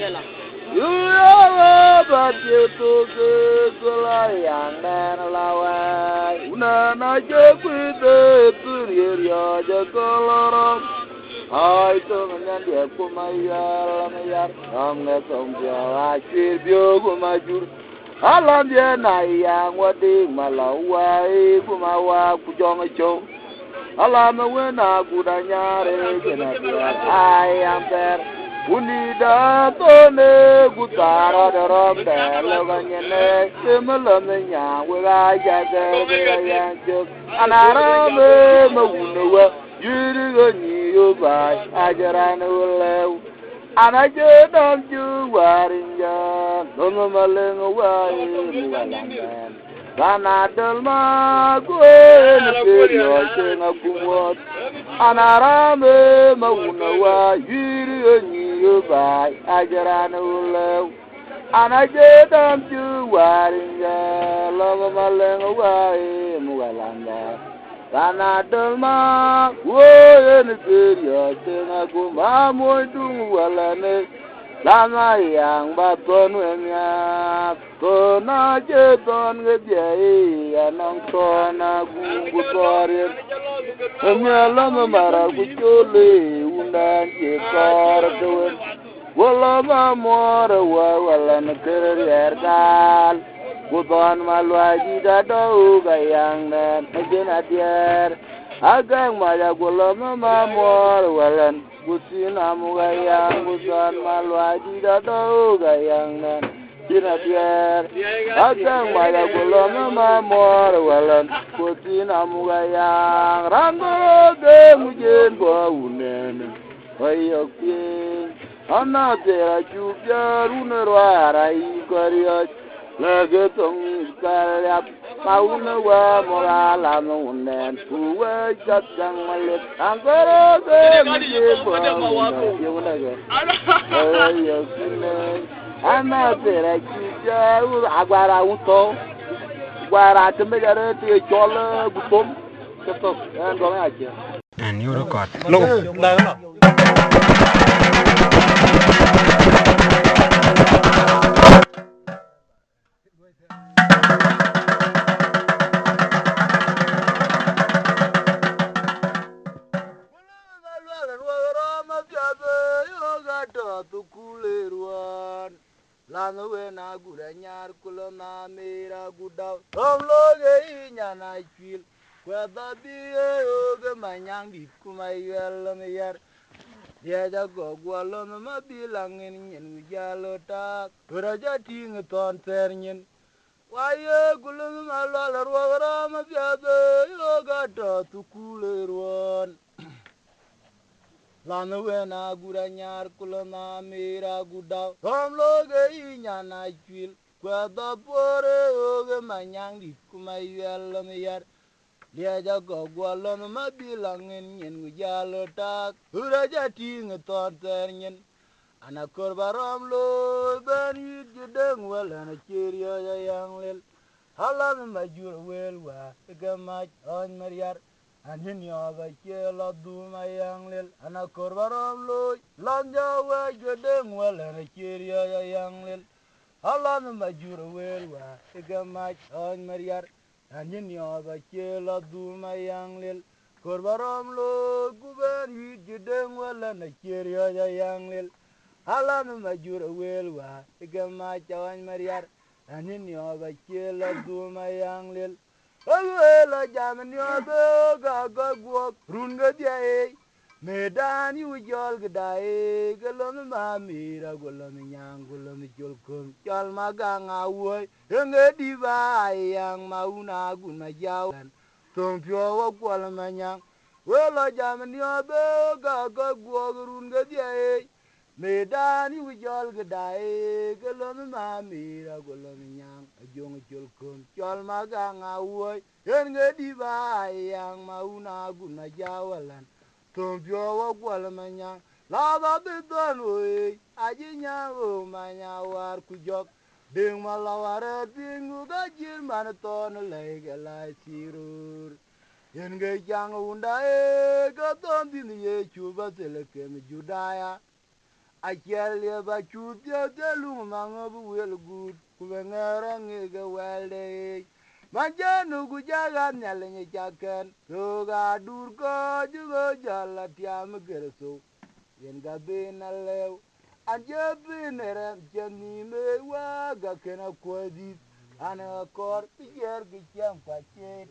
You are but you to the young man allow. Una na joke with the Puria, the color. I told him that for my yard, I'm not on the I feel you, my jur. Alandia na yang wadi malawa kuma wa kujonga cho alama wena gudanyare kenadia I am there unida tone gutara daram da laganyene semalame nya wega jaga yanjo anara me mawunawa yiri ni yoba ajarana wala Anajedam ju warinja, dono malengo wai mualangan. Banadal ma gwen perio chenga kumot. Anarame mauna wa yiri ni yobai ajarana ulew. Anajedam ju warinja, dono malengo wai mualangan. Banadal ma gwen perio chenga kumot moidung walane. Lama yang baton wenya, kona jeton ngejai, anang kona gunggu torir. Menyalam marah kuculi, undan jekor tuan. Walama mora walan kerir dal. Kuton malwaji dadau gayang dan jenatiar. Agang maya walama mamor walan. Busin amu gayang busan malwaji dadau gayang nan jinatiar agang maya gulong mamor walan busin amu gayang rango ge mujen baunen ayok pin ana tera jubya runera rai kariya lage tong karyap mauna wa morala munen uwe jatang malet angkara ge mujen baunen yuna ge ayok pin ana tera jubya agwara unto gwara temejare te chola butom ketok ndong aja and you record Lana wena gudanyar kulona mera gudaw Romloge inyana chwil Kweda biye oge manyang dit kumayel meyar Diaja gogwalo mabilangin nyen wijalo tak Uraja ting ton ternyen Waye gulung malwala ruwara mabyabe yoga to tukule ruwan Lana wena gudanyar kulona mera gudaw Romloge inyana chwil Kweda pore oge manyang dit kumayel meyar Diaja gogwalo mabilangin nyen wijalo tak Uraja ting ton ternyen Ana korba romlo ben yit jideng walana cheria ya yang lel Halan majur welwa gamach on mariar Anin yoga chela duma yang lel Ana korba romlo lanja wa jideng walana cheria ya yang lel Halan majur welwa gamach on mariar Anin yoga chela duma yang lel Korba romlo guben yit jideng walana cheria ya yang lel Alam majur welwa igama cawan mariar anin yoga chela duma yang lel Awela jaman yoga gaga guok runga diae medan yu jol gdae galon mamira golon nyang golon jolkom jol maganga woy enge diva yang mauna guna jawan tompio wa kwal manyang wela jaman yoga gaga guok runga diae Medan yu jol gdae galon mamira golon nyang ajong jolkom jol maganga woy yen ngedi ba yang mauna guna jawalan tompio wa gwal manyang laba bidon woy ajinya o manya war kujok ding malaware bingu gajir man ton lege la sirur yen ge jang undae ga ton bin ye chuba telekem judaya a kelle ba chu te lu ma ngo bu wel gut ku be ngara nge ge welde manjanu gu jaga nyale nye jaken yo ga dur ko ju go jala tiam gerso yen ga bin alew anje bin rem jeni me wa ga kena kwadi ana kor pier gi jam pache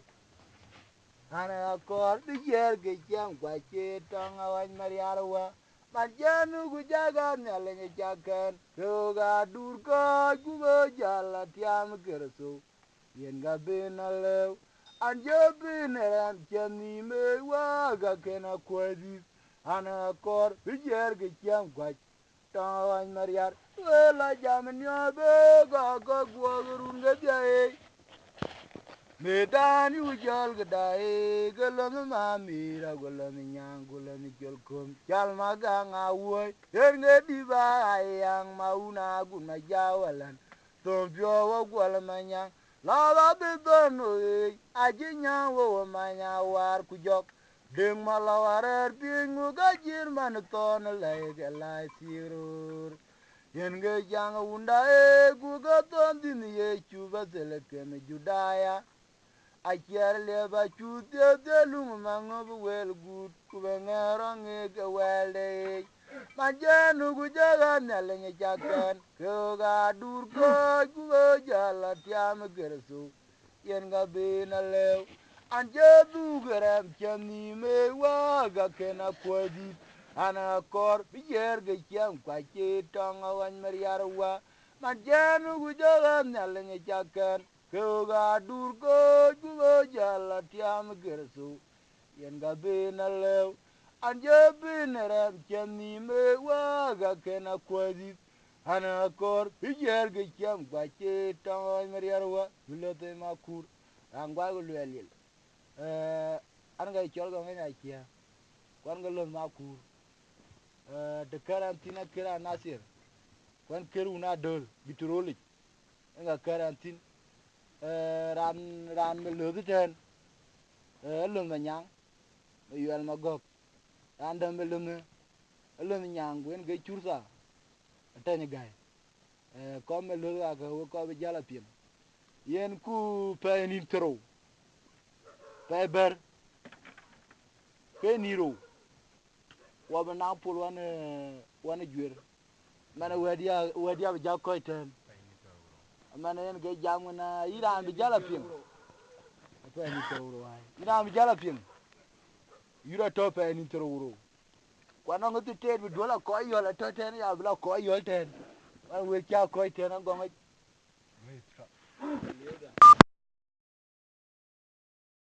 ana kor pier gi jam pache tong awan mariarwa manjanu gu jaga nyale nye jaken yo ga dur ko ju go jala tiam gerso yen ga bin alew anje bin rem jeni me wa ga kena kwadi ana kor pier gi jam pache tawan mariar la jamnya be ga ga gwagurun ga jae medan yu jal ga dai galam ma mira galam nyang galam jol kom jal ma ga nga wo yer nge di ba yang mauna gun ma jawalan tom pyo wo gwal ma nyang la ba be dono ajinya wo ma nya war ku jok ding ma la warer pingu ga jir man ton le ga la sirur yen ge jang unda gu ga ton din ye chu ba zele ken judaya a kier le ba chu de lu ma ngo bu wel gut ku be ngero nge ge wel de ma jenu gu jaga na le nye jaken ko ga dur ko gu ja la tiam gersu yen ga be na le anje du gerem chani me wa ga ken a kwadi ana kor biyer ge kiam kwa chi tong awan mariar wa ma jenu gu jaga na le nye jaken ko ga dur ko gu jala tiam gersu yen ga be na le anje bin rem chani me wa ga ken a kwadi ana kor biyer ge kiam kwa chi tong awan mariar wa bilote makur angwa gu lwelil an ga chol ga nganya kia kwan ga lon makur de karantina kira nasir kwan keru na dol bitroli nga karantin ran me lo ten lon ma nyang me yel ma gok ran da me lon nyang gwen ge chursa tani gai ko me lo ga ko be jala pin yen ku pe ni tro pe ber ke ni ro wa ba na pol wan jwer mana wadia ja ko ten mana yen ge jam na iran bi jala pin pe ni tro ai iran bi jala pin yura to pe ni tro kwana ngo te bi dola ko yo la to ten ya bla ko yo ten an we kya ko ten an go ngai